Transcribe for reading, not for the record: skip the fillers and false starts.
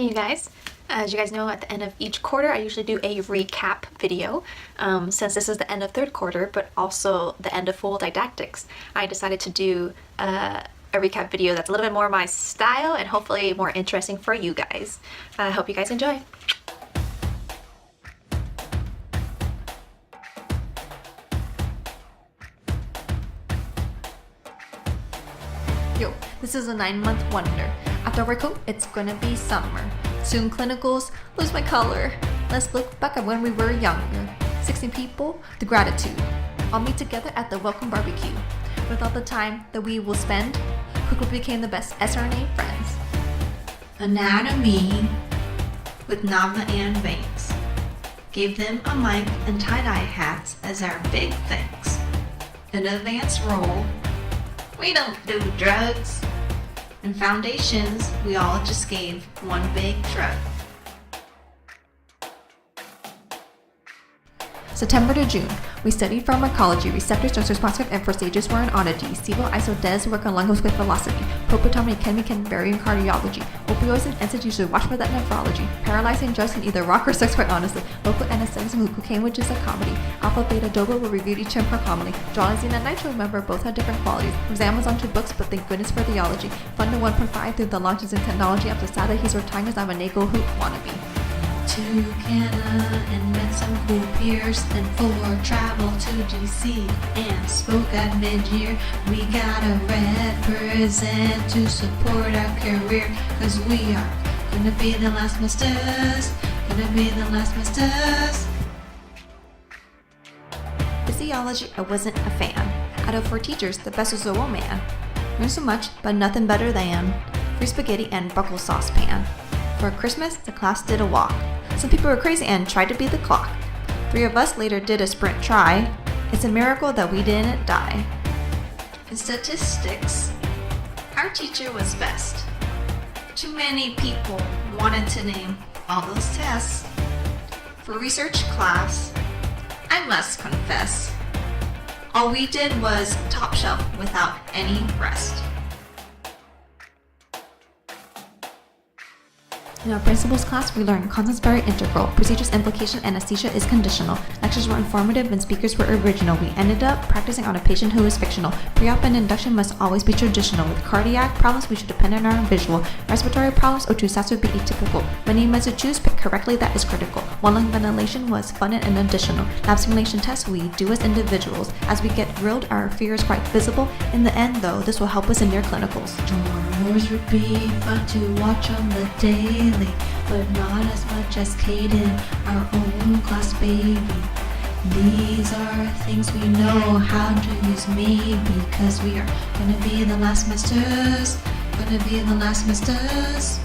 Hey you guys, as you guys know, at the end of each quarter I usually do a recap video. Since this is the end of third quarter but also the end of full didactics, I decided to do a recap video that's a little bit more my style and hopefully more interesting for you guys. I hope you guys enjoy. Yo, this is a 9-month wonder. After work home, it's gonna be summer. Soon clinicals, lose my color. Let's look back at when we were younger. 16 people, the gratitude. All meet together at the welcome barbecue. With all the time that we will spend, quickly became the best SRNA friends. Anatomy with Nava and Banks. Gave them a mic and tie-dye hats as our big thanks. An advanced role. We don't do drugs. And foundations, we all just gave one big shrug. September to June, we studied pharmacology, receptors, dose responsive, and for stages were an oddity. SIBO, ISO, DES, work on lung with velocity. Propotomy, chemical, and barium cardiology. Opioids and NSAIDs usually watch for that nephrology. Paralyzing drugs can either rock or sex, quite honestly. Local anesthetics and cocaine, which is a comedy. Alpha, beta, dopa were reviewed each term per comedy. Jolazine and nitro, remember, both had different qualities. Exam on 2 books, but thank goodness for theology. Fund to 1.5 through the launches in technology. I'm so sad that he's retiring as I'm a Nago hoop wannabe. To Canada and met some cool peers, and for travel to DC and spoke at mid-year. We gotta represent to support our career, cause we are gonna be the last masters, gonna be the last masters. Physiology, I wasn't a fan. Out of 4 teachers, the best was the woman. Learned so much, but nothing better than free spaghetti and buckle saucepan. For Christmas, the class did a walk. Some people were crazy and tried to beat the clock. 3 of us later did a sprint try. It's a miracle that we didn't die. In statistics, our teacher was best. Too many people wanted to name all those tests. For research class, I must confess, all we did was top shelf without any rest. In our principles class, we learned concepts very integral, procedures, implication, anesthesia is conditional. Lectures were informative and speakers were original. We ended up practicing on a patient who is fictional. Pre-op and induction must always be traditional. With cardiac problems, we should depend on our visual. Respiratory problems, O2 sats would be atypical. Many meds to choose, pick correctly, that is critical. One lung ventilation was fun and additional. Lab simulation tests we do as individuals. As we get drilled, our fear is quite visible. In the end, though, this will help us in near clinicals. Yours would be fun to watch on the daily, but not as much as Caden, our own class baby. These are things we know how to use maybe, cause we are gonna be the last masters, gonna be the last masters.